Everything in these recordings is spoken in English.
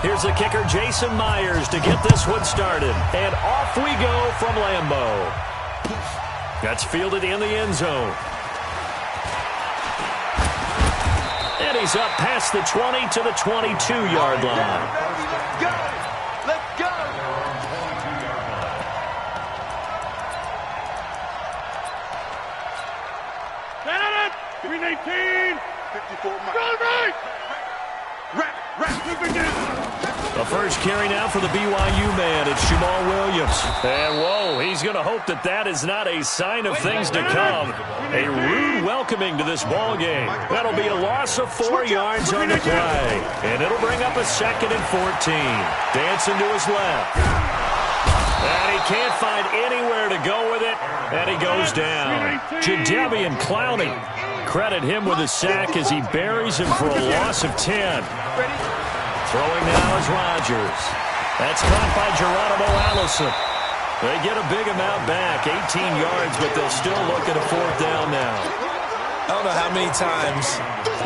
Here's the kicker, Jason Myers, to get this one started. And off we go from Lambeau. That's fielded in the end zone. And he's up past the 20 to the 22-yard line. Let's go! Let's go! Got it! 319! 54 miles. Go right! The first carry now for the BYU man. It's Jamal Williams. And, whoa, he's going to hope that that is not a sign of things to come. A rude welcoming to this ball game. That'll be a loss of 4 yards on the play. And it'll bring up a 2nd and 14. Dancing to his left. And he can't find anywhere to go with it. And he goes down. Jadeveon Clowney. Credit him with a sack as he buries him for a loss of 10. Throwing now is Rodgers. That's caught by Geronimo Allison. They get a big amount back, 18 yards, but they'll still look at a 4th down now. I don't know how many times,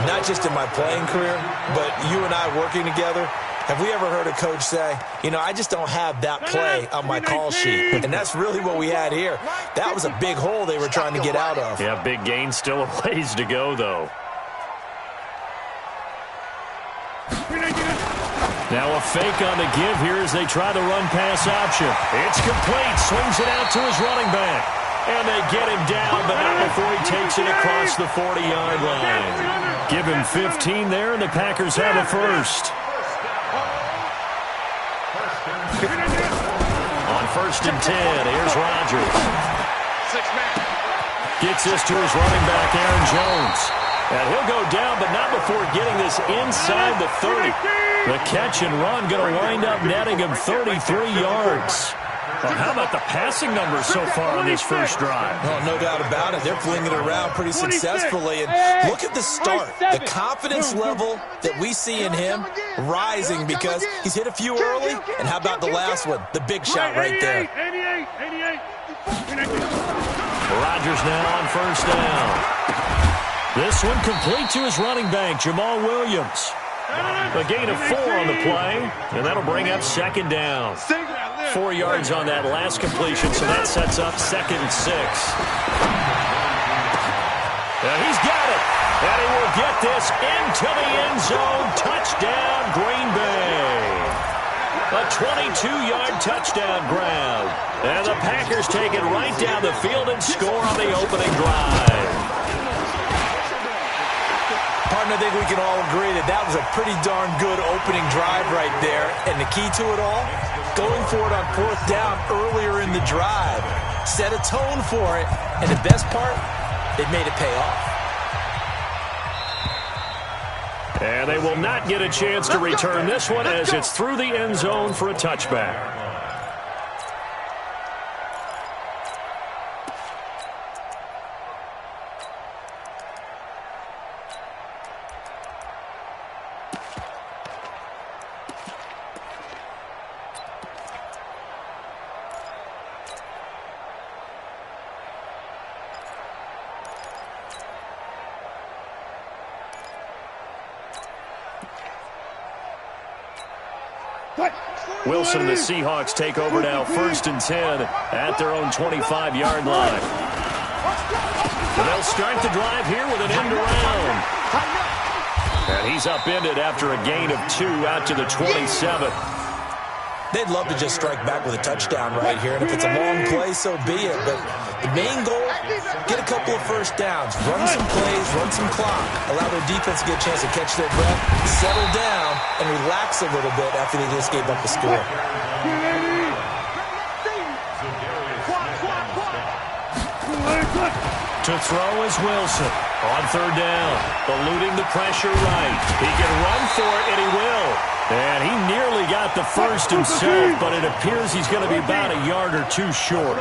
not just in my playing career, but you and I working together, have we ever heard a coach say, you know, I just don't have that play on my call sheet. And that's really what we had here. That was a big hole they were trying to get out of. Yeah, big gain, still a ways to go, though. Now a fake on the give here as they try the run-pass option. It's complete. Swings it out to his running back. And they get him down, but not before he takes it across the 40-yard line. Give him 15 there, and the Packers have a first. On 1st and 10, here's Rodgers. Gets this to his running back, Aaron Jones. And he'll go down, but not before getting this inside the 30. The catch and run going to wind up netting him 33 yards. Well, how about the passing numbers so far on this first drive? Oh, no doubt about it. They're flinging it around pretty successfully. And look at the start. The confidence level that we see in him rising because he's hit a few early. And how about the last one? The big shot right there. Rodgers now on 1st down. This one complete to his running back, Jamal Williams. A gain of 4 on the play, and that'll bring up 2nd down. 4 yards on that last completion, so that sets up 2nd and 6. And he's got it, and he will get this into the end zone. Touchdown, Green Bay. A 22-yard touchdown grab. And the Packers take it right down the field and score on the opening drive. Pardon, I think we can all agree that that was a pretty darn good opening drive right there. And the key to it all, going for it on 4th down earlier in the drive. Set a tone for it. And the best part, it made it pay off. And they will not get a chance to return this one as it's through the end zone for a touchback. Wilson and the Seahawks take over now, 1st and 10 at their own 25-yard line. And they'll start the drive here with an end around. And he's upended after a gain of 2 out to the 27. They'd love to just strike back with a touchdown right here. And if it's a long play, so be it. But the main goal, get a couple of first downs, run some plays, run some clock, allow their defense to get a chance to catch their breath, settle down, and relax a little bit after they just gave up the score. To throw is Wilson on 3rd down, eluding the pressure right. He can run for it, and he will. And he nearly got the first himself, but it appears he's going to be about a yard or 2 short.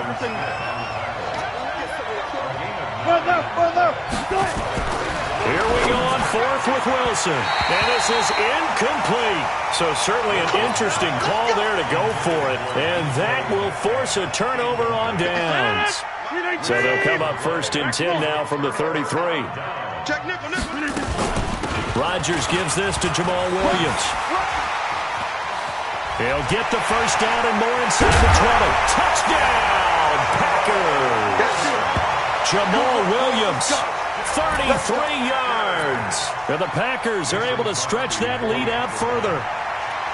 Here we go on 4th with Wilson. And this is incomplete. So certainly an interesting call there to go for it. And that will force a turnover on downs. So they'll come up 1st and 10 now from the 33. Rodgers gives this to Jamal Williams. He'll get the first down and more inside the 20. Touchdown, Packers! Jamal Williams, 33 yards. And the Packers are able to stretch that lead out further.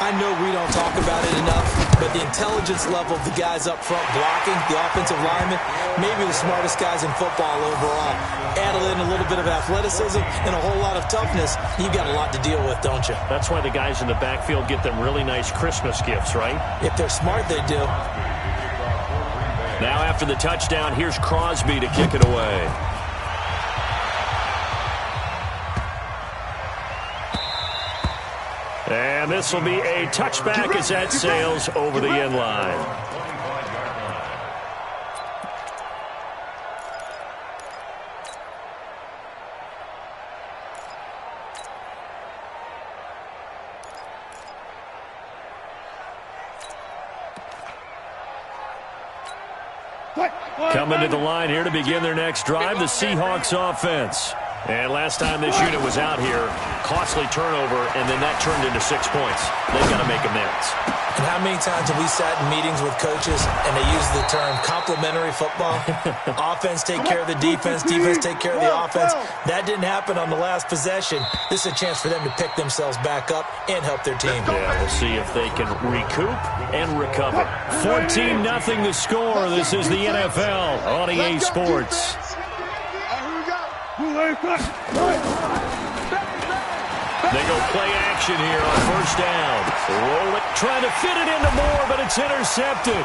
I know we don't talk about it enough, but the intelligence level of the guys up front blocking, the offensive linemen, maybe the smartest guys in football overall. Add in a little bit of athleticism and a whole lot of toughness, you've got a lot to deal with, don't you? That's why the guys in the backfield get them really nice Christmas gifts, right? If they're smart, they do. Now after the touchdown, here's Crosby to kick it away. And this will be a touchback as that sails over the end line. Coming to the line here to begin their next drive, the Seahawks offense. And last time this unit was out here, costly turnover, and then that turned into 6 points. They've got to make amends. And how many times have we sat in meetings with coaches and they use the term complementary football? Offense take care of the defense, defense take care of the offense. That didn't happen on the last possession. This is a chance for them to pick themselves back up and help their team. Yeah, we'll see if they can recoup and recover. 14-0 the score. This is the NFL on EA Sports. They go play action here on first down. Roll it, trying to fit it into Moore, but it's intercepted.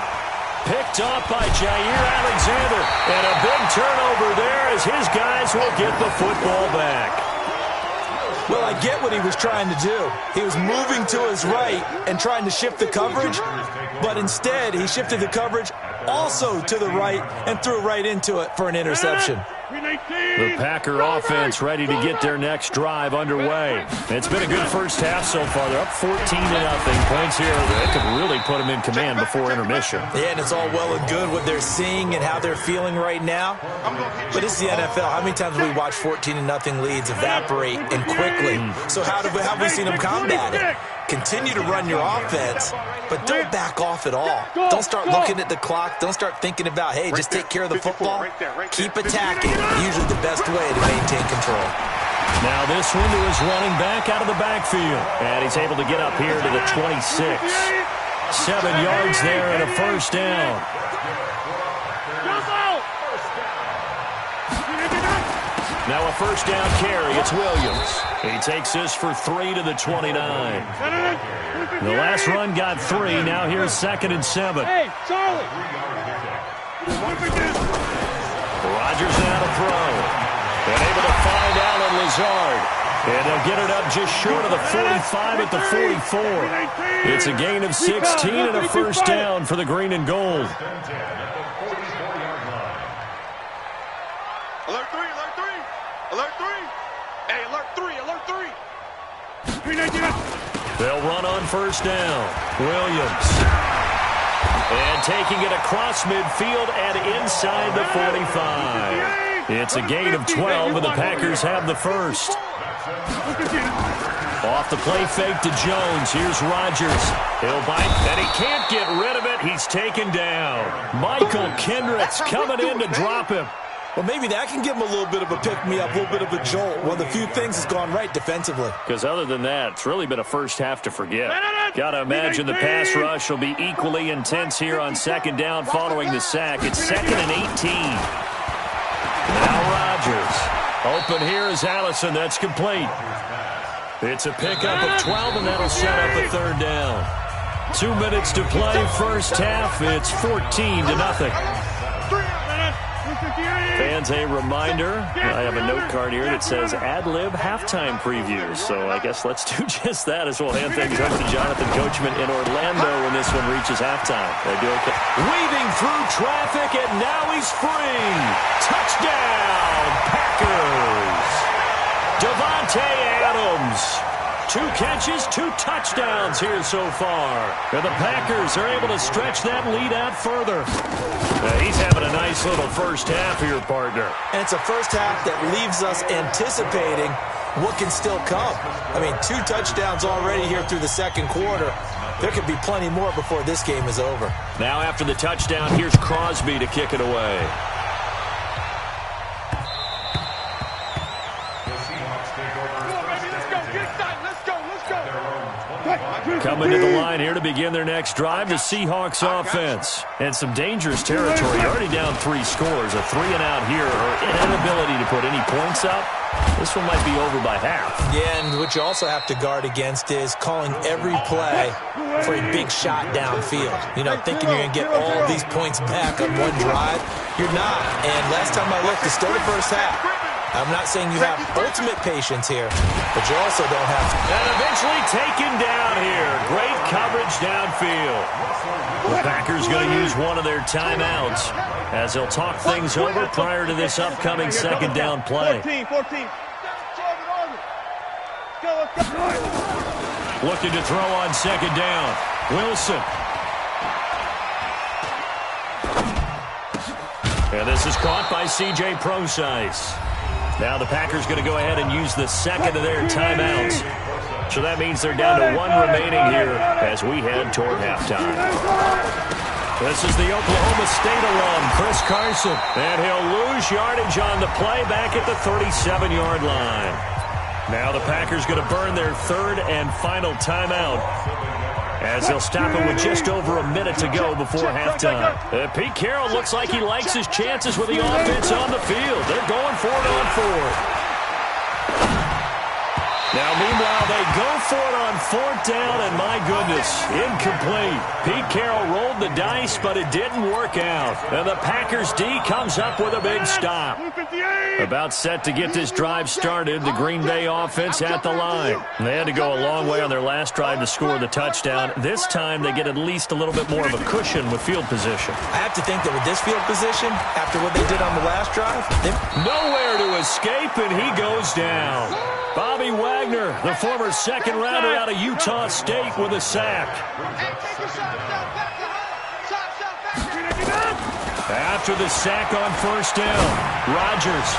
Picked off by Jair Alexander. And a big turnover there as his guys will get the football back. Well, I get what he was trying to do. He was moving to his right and trying to shift the coverage, but instead he shifted the coverage also to the right and threw right into it for an interception. The Packer offense ready to get their next drive underway. It's been a good first half so far. They're up 14-0. Points here that could really put them in command before intermission. Yeah, and it's all well and good what they're seeing and how they're feeling right now. But it's the NFL. How many times have we watched 14-0 leads evaporate and quickly? So how have we seen them combat it? Continue to run your offense, but don't back off at all. Don't start looking at the clock. Don't start thinking about, hey, just take care of the football. Keep attacking. Usually the best way to maintain control. Now this one to his running back out of the backfield. And he's able to get up here to the 26. 7 yards there and a first down. Now a first down carry. It's Williams. He takes this for 3 to the 29. The last run got 3. Now here's 2nd and 7. Hey, Charlie. Rodgers now to throw. And able to find Allen Lazard. And they'll get it up just short of the 45 at the 44. It's a gain of 16 and a first down for the green and gold. Alert 3, alert 3. Alert 3. Hey, alert 3, alert 3. They'll run on first down. Williams. And taking it across midfield and inside the 45. It's a gain of 12, and the Packers have the first. Off the play fake to Jones. Here's Rodgers. He'll bite, and he can't get rid of it. He's taken down. Michael Kendricks coming in to drop him. Well, maybe that can give him a little bit of a pick-me-up, a little bit of a jolt. One of the few things has gone right defensively. Because other than that, it's really been a first half to forget. Got to imagine the pass rush will be equally intense here on second down following the sack. It's 2nd and 18. Now Rodgers. Open here is Allison. That's complete. It's a pickup of 12, and that'll set up a third down. 2 minutes to play first half. It's 14-0. Fans, a reminder, I have a note card here that says ad-lib halftime previews. So I guess let's do just that as we'll hand things over to Jonathan Coachman in Orlando when this one reaches halftime. They do okay. Weaving through traffic, and now he's free. Touchdown, Packers. Davante Adams. 2 catches, 2 touchdowns here so far. And the Packers are able to stretch that lead out further. He's having a nice little first half here, partner. And it's a first half that leaves us anticipating what can still come. I mean, 2 touchdowns already here through the second quarter. There could be plenty more before this game is over. Now after the touchdown, here's Crosby to kick it away. Coming to the line here to begin their next drive, the Seahawks offense. And some dangerous territory. Already down 3 scores. A 3-and-out here, or an inability to put any points up. This one might be over by half. Yeah, and what you also have to guard against is calling every play for a big shot downfield. You know, thinking you're going to get all these points back on one drive. You're not. And last time I looked, it's still the first half. I'm not saying you have ultimate patience here, but you also don't have to. And eventually taken down here. Great coverage downfield. The Packers going to use one of their timeouts as they'll talk things over prior to this upcoming second down play. 14. Looking to throw on second down. Wilson. And this is caught by C.J. Prosise. Now the Packers going to go ahead and use the second of their timeouts. So that means they're down to 1 remaining here as we head toward halftime. This is the Oklahoma State alum, Chris Carson. And he'll lose yardage on the play back at the 37-yard line. Now the Packers going to burn their 3rd and final timeout as they'll stop it with just over a minute to go before halftime. Pete Carroll looks like he likes his chances with the offense on the field. They're going for it on 4th. Now, meanwhile, they go for it on 4th down, and my goodness, incomplete. Pete Carroll rolled the dice, but it didn't work out. And the Packers D comes up with a big stop. About set to get this drive started, the Green Bay offense at the line. They had to go a long way on their last drive to score the touchdown. This time, they get at least a little bit more of a cushion with field position. I have to think that with this field position, after what they did on the last drive, nowhere to escape, and he goes down. Bobby Wagner, the former second rounder out of Utah State, with a sack. After the sack on 1st down, Rodgers.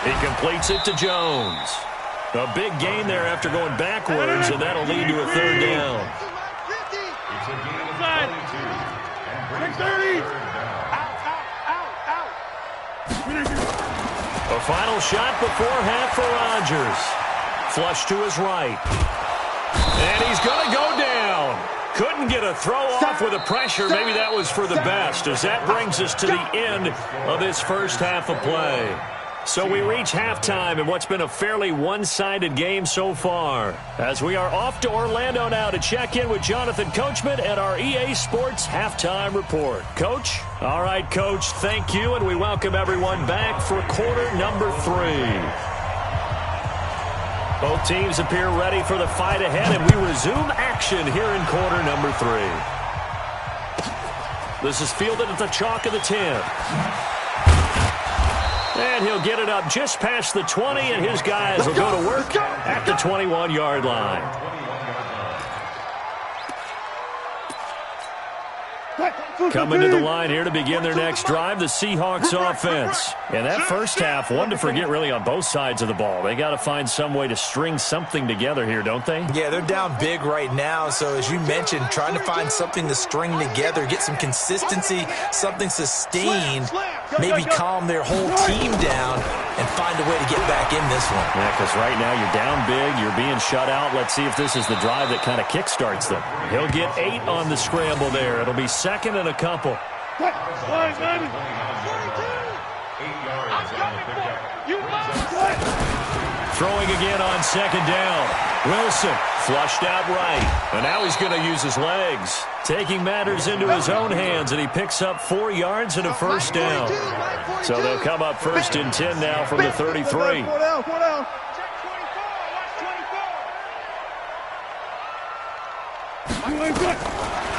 He completes it to Jones. A big gain there after going backwards, and that'll lead to a 3rd down. A final shot before half for Rodgers. Flush to his right. And he's going to go down. Couldn't get a throw off with the pressure. Maybe that was for the best, as that brings us to the end of this first half of play. So we reach halftime in what's been a fairly one-sided game so far, as we are off to Orlando now to check in with Jonathan Coachman at our EA Sports Halftime Report. Coach? All right, Coach, thank you, and we welcome everyone back for quarter number 3. Both teams appear ready for the fight ahead, and we resume action here in quarter number 3. This is fielded at the chalk of the 10. And he'll get it up just past the 20, and his guys will go to work at the 21-yard line. Coming to the line here to begin their next drive, the Seahawks offense. And that first half, one to forget really on both sides of the ball. They got to find some way to string something together here, don't they? Yeah, they're down big right now. So as you mentioned, trying to find something to string together, get some consistency, something sustained, maybe calm their whole team down and find a way to get back in this one. Yeah, because right now you're down big, you're being shut out. Let's see if this is the drive that kind of kickstarts them. He'll get 8 on the scramble there. It'll be second and a couple. Throwing again on second down. Wilson flushed out right. And now he's going to use his legs. Taking matters into his own hands, and he picks up 4 yards and a first down. So they'll come up 1st and 10 now from the 33.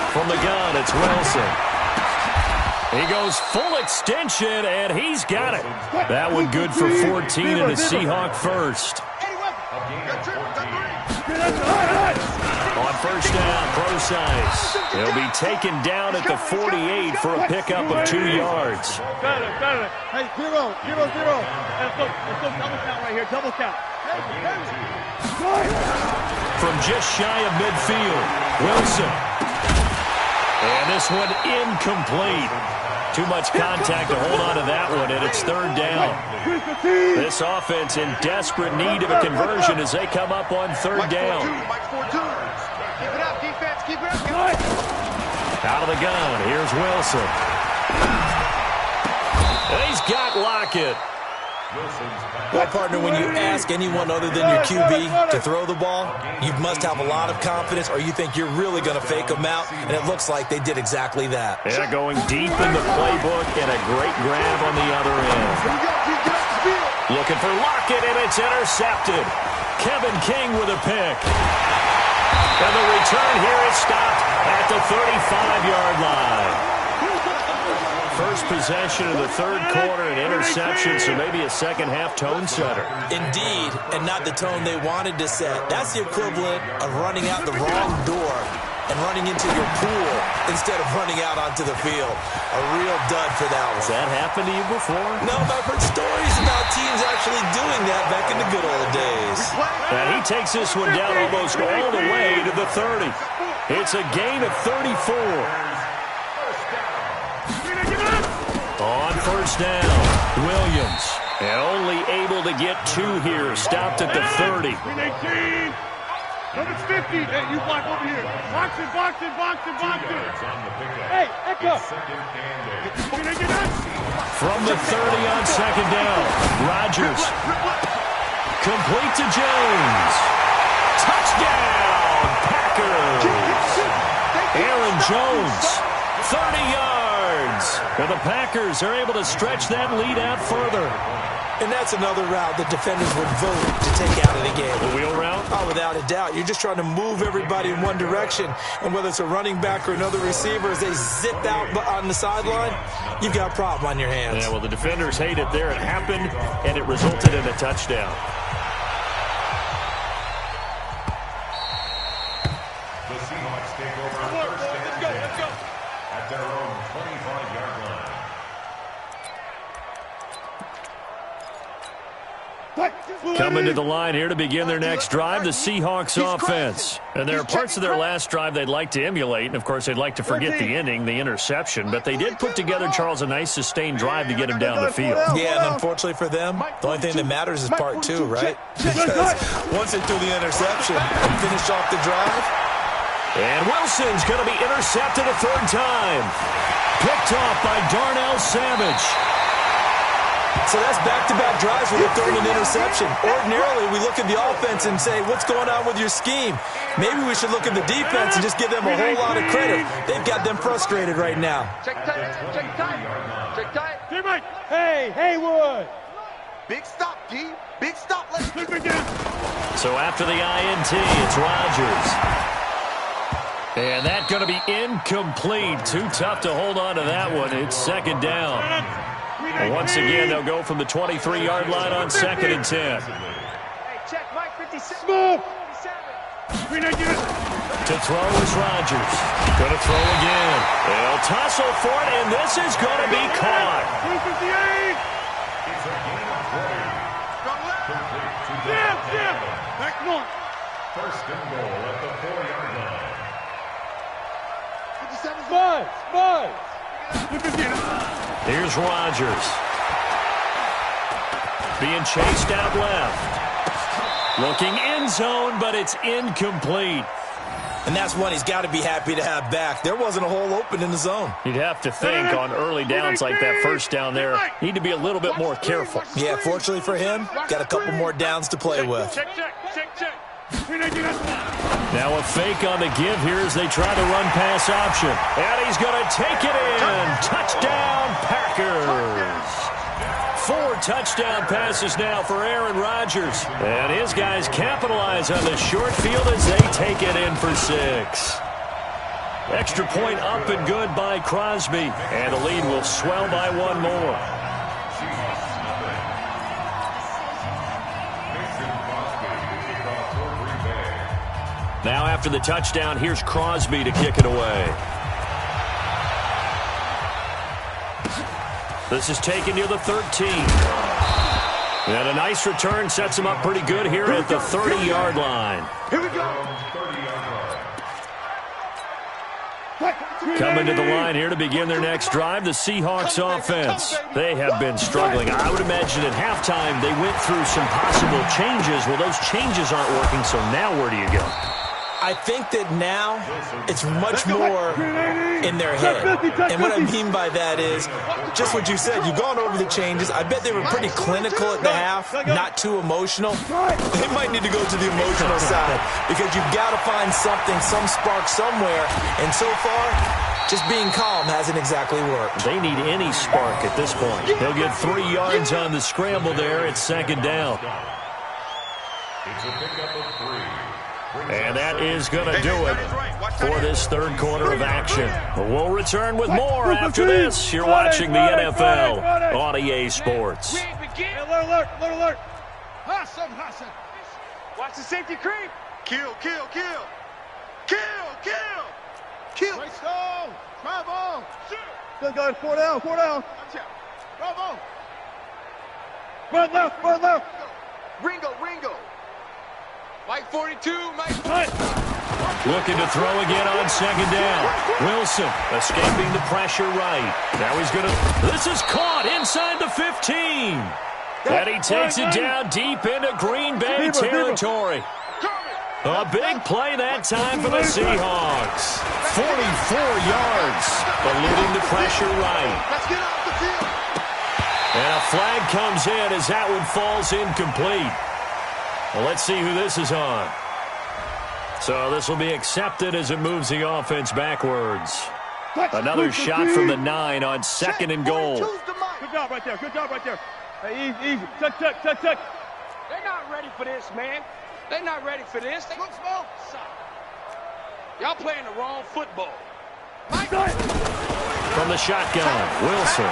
From the gun, it's Wilson. He goes full extension, and he's got it. That one good for 14 and a Seahawk first. On first down, Prosise. He'll be taken down at the 48 for a pickup of 2 yards. Hey, 0, 0, 0. Let's go double count right here, double count. From just shy of midfield, Wilson. And this one incomplete. Too much contact to hold on to that one, and it's third down. This offense in desperate need of a conversion as they come up on third down. Keep it up, defense. Keep it up. Out of the gun. Here's Wilson. And he's got Lockett. Well, partner, when you ask anyone other than your QB to throw the ball, you must have a lot of confidence or you think you're really going to fake them out, and it looks like they did exactly that. Yeah, going deep in the playbook and a great grab on the other end. Looking for Lockett, and it's intercepted. Kevin King with a pick. And the return here is stopped at the 35-yard line. First possession of the third quarter, an interception, so maybe a second-half tone setter. Indeed, and not the tone they wanted to set. That's the equivalent of running out the wrong door and running into your pool instead of running out onto the field. A real dud for that one. Has that happened to you before? No, but I've heard stories about teams actually doing that back in the good old days. And he takes this one down almost all the way to the 30. It's a gain of 34. On first down, Williams. And only able to get two here. Stopped at the 30. 18. Number 50. Hey, you block over here. Box it, box it, box it, box it. Hey, Echo. From the 30 on second down, Rodgers. Complete to Jones. Touchdown, Packers. Aaron Jones, 30 yards. And the Packers are able to stretch that lead out further. And that's another route that defenders would vote to take out of the game. The wheel route? Oh, without a doubt. You're just trying to move everybody in one direction. And whether it's a running back or another receiver, as they zip out on the sideline, you've got a problem on your hands. Yeah, well, the defenders hate it there. It happened, and it resulted in a touchdown. The Seahawks take over first and 10 at their own 25-yard line. Coming to the line here to begin their next drive, the Seahawks offense. And there are parts of their last drive they'd like to emulate. And, of course, they'd like to forget the ending, the interception. But they did put together, Charles, a nice sustained drive to get him down the field. Yeah, and unfortunately for them, the only thing that matters is part two, right? Because once they threw the interception and finished off the drive. And Wilson's going to be intercepted a third time. Picked off by Darnell Savage. So that's back-to-back drives where they're throwing an interception. Ordinarily, we look at the offense and say, what's going on with your scheme? Maybe we should look at the defense and just give them a whole lot of credit. They've got them frustrated right now. Check tight. Check tight. Check tight. Teammate. Hey, Haywood. Big stop, D. Big stop. Let's Look again. So after the INT, it's Rodgers. And that's going to be incomplete. Too tough to hold on to that one. It's second down. And once again, they'll go from the 23-yard line on second and 10. Hey, check Mike 57. Move. 57. To throw is Rodgers. Going to throw again. They'll tussle for it, and this is going to be caught. 258. Yeah. Back north. First and goal at the 4-yard line. 5. Here's Rodgers. Being chased out left. Looking end zone, but it's incomplete. And that's one he's got to be happy to have back. There wasn't a hole open in the zone. You'd have to think on early downs like that first down there, need to be a little bit more careful. Yeah, fortunately for him, got a couple more downs to play with. Check. Now a fake on the give here as they try the run-pass option. And he's going to take it in. Touchdown, Packers. 4 touchdown passes now for Aaron Rodgers. And his guys capitalize on the short field as they take it in for 6. Extra point up and good by Crosby. And the lead will swell by one more. Now after the touchdown, here's Crosby to kick it away. This is taken near the 13. And a nice return sets him up pretty good here at the 30-yard line. Here we go. Coming to the line here to begin their next drive, the Seahawks offense. They have been struggling. I would imagine at halftime they went through some possible changes. Well, those changes aren't working, so now where do you go? I think that now it's much more in their head. And what I mean by that is just what you said. You've gone over the changes. I bet they were pretty clinical at the half, not too emotional. They might need to go to the emotional side because you've got to find something, some spark somewhere. And so far, just being calm hasn't exactly worked. They need any spark at this point. They'll get 3 yards on the scramble there at second down. It's a pickup of 3. And that is going to do it for this third quarter of action. We'll return with more after this. You're watching the NFL on EA Sports. Alert. Hassan. Watch the safety creep. Kill. Right stone. Bravo. Good guys, 4 down. Bravo. Run left. Ringo. Mike 42, Mike. Looking to throw again on second down. Wilson escaping the pressure right. Now he's going to... This is caught inside the 15. And he takes it down deep into Green Bay territory. A big play that time for the Seahawks. 44 yards, eluding the pressure right. Let's get off the field. And a flag comes in as that one falls incomplete. Well, let's see who this is on. So this will be accepted as it moves the offense backwards. Another shot from the 9 on second and goal. Good job right there. Hey, easy. Check. They're not ready for this, man. They're not ready for this. Look, Smoke. Y'all playing the wrong football. From the shotgun, Wilson.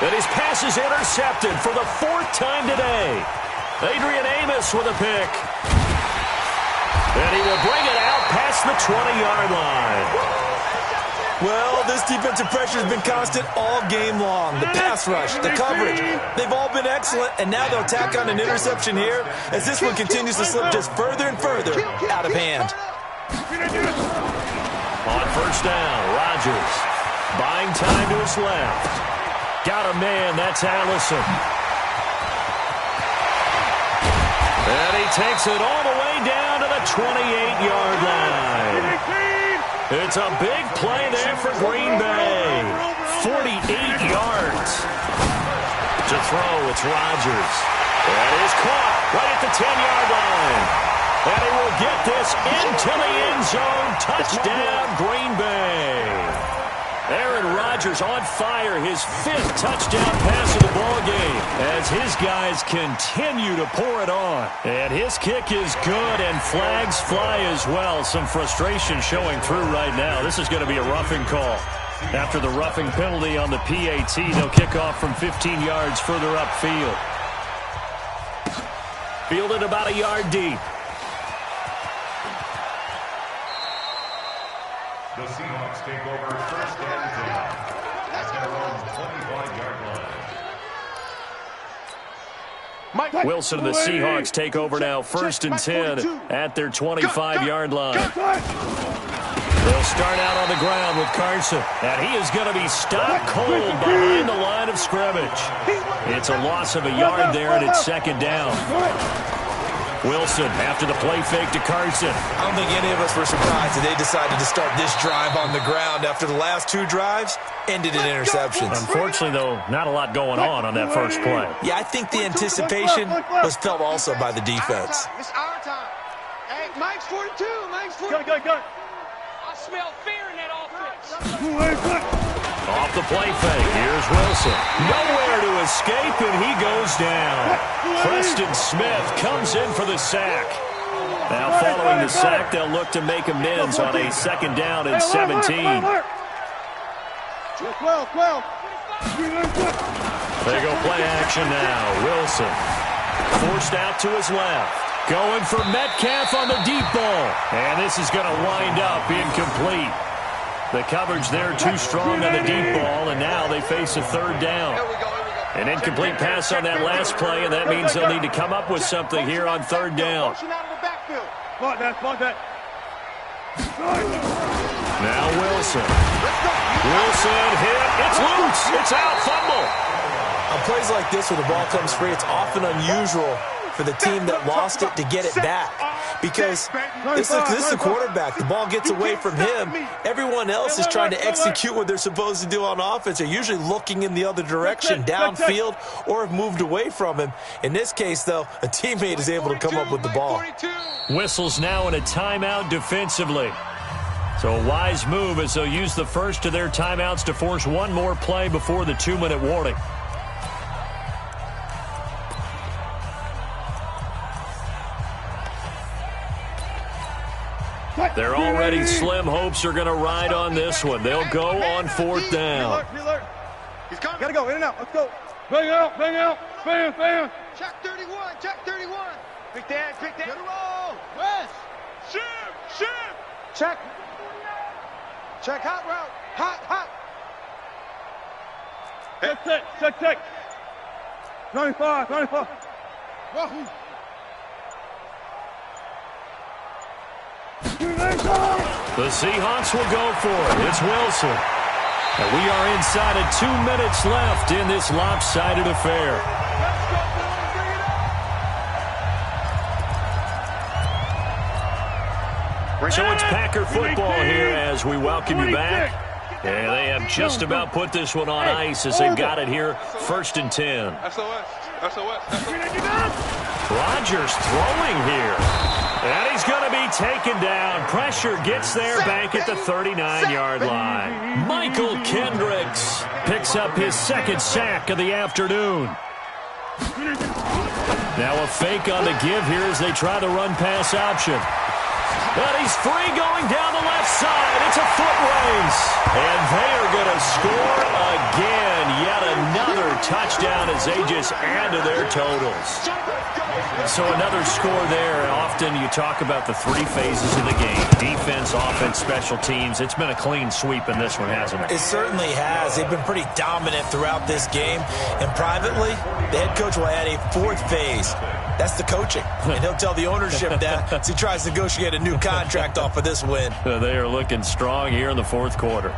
And his pass is intercepted for the 4th time today. Adrian Amos with a pick. And he will bring it out past the 20-yard line. Well, this defensive pressure has been constant all game long. The pass rush, the coverage, they've all been excellent, and now they'll tack on an interception here as this one continues to slip just further and further out of hand. On first down, Rodgers buying time to his left. Got a man, that's Allison. And he takes it all the way down to the 28-yard line. It's a big play there for Green Bay. 48 yards. To throw, it's Rodgers. That is caught right at the 10-yard line. And he will get this into the end zone. Touchdown, Green Bay. Aaron Rodgers on fire, his 5th touchdown pass of the ballgame as his guys continue to pour it on. And his kick is good, and flags fly as well. Some frustration showing through right now. This is going to be a roughing call. After the roughing penalty on the PAT, they'll kick off from 15 yards further upfield. Fielded about a yard deep. The Seahawks take over first and 10 at their own 25-yard line. Wilson and the Seahawks take over now first and 10 at their 25-yard line. They'll start out on the ground with Carson, and he is going to be stopped cold behind the line of scrimmage. It's a loss of a yard there, and it's second down. Wilson after the play fake to Carson. I don't think any of us were surprised that they decided to start this drive on the ground after the last 2 drives ended in interceptions. Unfortunately, though, not a lot going on that first play. Yeah, I think the anticipation was felt also by the defense. It's our time. Hey, Mike's 42. Go. I smell fear in that offense. Off the play fake, here's Wilson. Nowhere to escape, and he goes down. Preston Smith comes in for the sack. Now following the sack, they'll look to make amends on a second down and 17. They go play action now. Wilson forced out to his left. Going for Metcalf on the deep ball. And this is going to wind up incomplete. The coverage there too strong on the deep ball, and now they face a third down. Here we go. An incomplete pass on that last play, and that means they'll need to come up with something here on third down. Block that. Now Wilson. Wilson hit. It's loose. It's out. Fumble. On plays like this where the ball comes free, it's often unusual for the team that lost it to get it back. Because this is the quarterback. The ball gets away from him. Everyone else is trying to execute what they're supposed to do on offense. They're usually looking in the other direction, downfield, or have moved away from him. In this case, though, a teammate is able to come up with the ball. Whistles now in a timeout defensively. So a wise move as they'll use the first of their timeouts to force one more play before the 2-minute warning. Their already slim hopes are going to ride on this one. They'll go on fourth down. He's coming. Gotta go, in and out. Let's go. Bang out. Bam. Check 31. Big Dan. Get a roll. West. Shift. Check hot route. Hot. Check. 95. Wahoo. The Seahawks will go for it. It's Wilson. And we are inside of 2 minutes left in this lopsided affair. So it's Packer football here as we welcome you back. And they have just about put this one on ice as they've got it here, 1st and 10. SOS. Rodgers throwing here. And he's going to be taken down. Pressure gets there back at the 39-yard line. Michael Kendricks picks up his 2nd sack of the afternoon. Now a fake on the give here as they try the run-pass option. But he's free going down the left side. It's a foot race. And they are going to score again. Yet another touchdown as they just add to their totals. So another score there. Often you talk about the 3 phases of the game. Defense, offense, special teams. It's been a clean sweep in this one, hasn't it? It certainly has. They've been pretty dominant throughout this game. And privately, the head coach will add a 4th phase. That's the coaching. And he'll tell the ownership that as he tries to negotiate a new contract off of this win. They are looking strong here in the 4th quarter.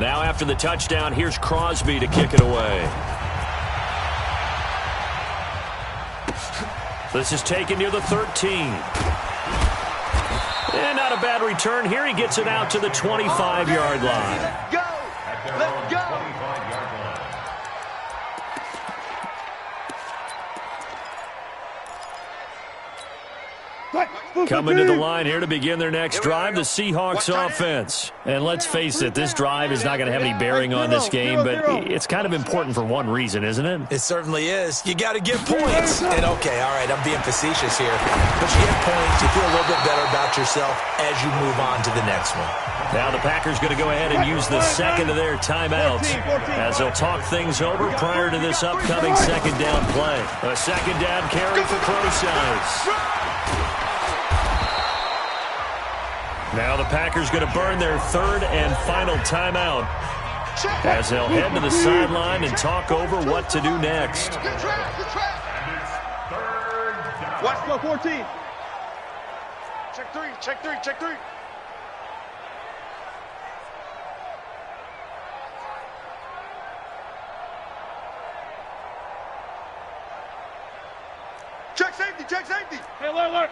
Now after the touchdown, here's Crosby to kick it away. This is taken near the 13. And not a bad return here. He gets it out to the 25-yard line. Let's go. Coming to the line here to begin their next drive, the Seahawks offense. And let's face it, this drive is not going to have any bearing on this game, but it's kind of important for one reason, isn't it? It certainly is. You got to get points. And okay, all right, I'm being facetious here. But you get points, you feel a little bit better about yourself as you move on to the next one. Now the Packers going to go ahead and use the second of their timeouts as they'll talk things over prior to this upcoming 2nd down play. A 2nd down carry for Crosize. Now the Packers going to burn their 3rd and final timeout as they'll head to the sideline and talk over what to do next. Watch go 14. Check three. Check safety. Hey, alert.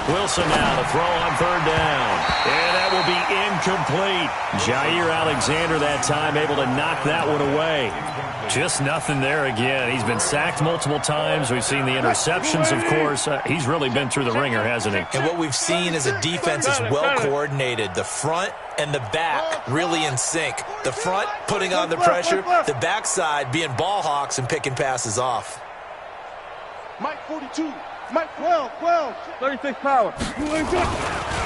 Wilson now to throw on 3rd down. And that will be incomplete. Jair Alexander that time able to knock that one away. Just nothing there again. He's been sacked multiple times. We've seen the interceptions, of course. He's really been through the ringer, hasn't he? And what we've seen is a defense is well coordinated. The front and the back really in sync. The front putting on the pressure. The backside being ball hawks and picking passes off. Mike 42. Mike 12. 36 power. You ain't good.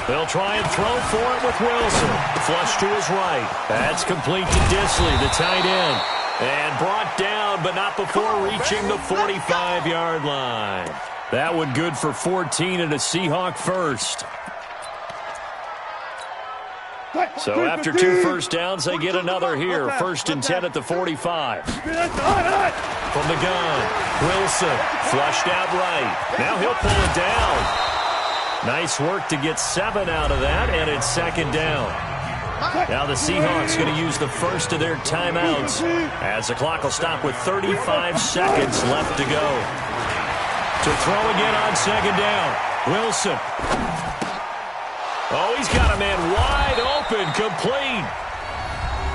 They'll try and throw for it with Wilson. Flush to his right. That's complete to Disley, the tight end. And brought down, but not before reaching the 45-yard line. That one good for 14 and a Seahawk first. So after 2 first downs, they get another here. 1st and 10 at the 45. From the gun, Wilson flushed out right. Now he'll pull it down. Nice work to get 7 out of that, and it's 2nd down. Now the Seahawks going to use the first of their timeouts as the clock will stop with 35 seconds left to go. To throw again on 2nd down. Wilson. Oh, he's got a man wide open, complete.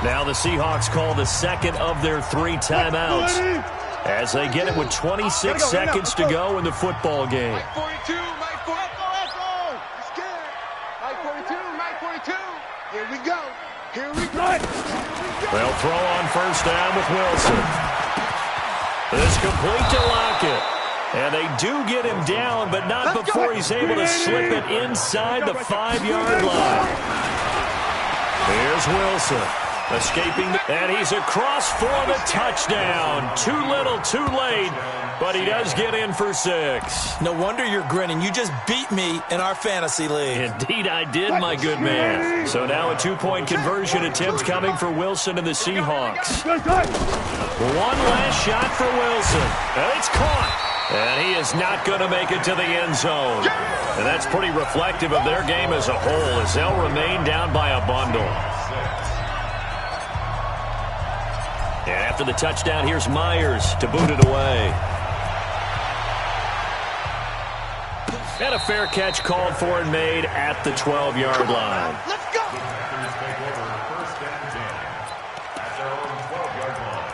Now the Seahawks call the 2nd of their 3 timeouts as they get it with 26 seconds to go in the football game. Mike 42, Mike 42. Let's get it. Mike 42, Mike 42. Here we go. Here we go. They'll throw on 1st down with Wilson. This complete to Lockett. And they do get him down, but not before he's able to slip it inside the 5-yard line. Here's Wilson. Escaping, and he's across for the touchdown. Too little, too late, but he does get in for 6. No wonder you're grinning. You just beat me in our fantasy league. Indeed I did, my good man. So now a 2-point conversion attempt coming for Wilson and the Seahawks. One last shot for Wilson, and it's caught. And he is not going to make it to the end zone. And that's pretty reflective of their game as a whole, as they'll remain down by a bundle. And after the touchdown, here's Myers to boot it away. And a fair catch called for and made at the 12-yard line. Let's go. Take over 1st and 10 at their own 12-yard line.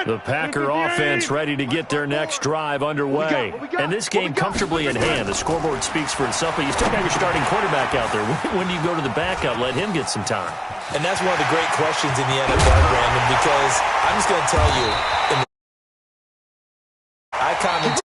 The Packer offense ready to get their next drive underway. And this game comfortably in hand. The scoreboard speaks for itself, but you still got your starting quarterback out there. When do you go to the backup? Let him get some time. And that's one of the great questions in the NFL, Brandon, because I'm just going to tell you, I comment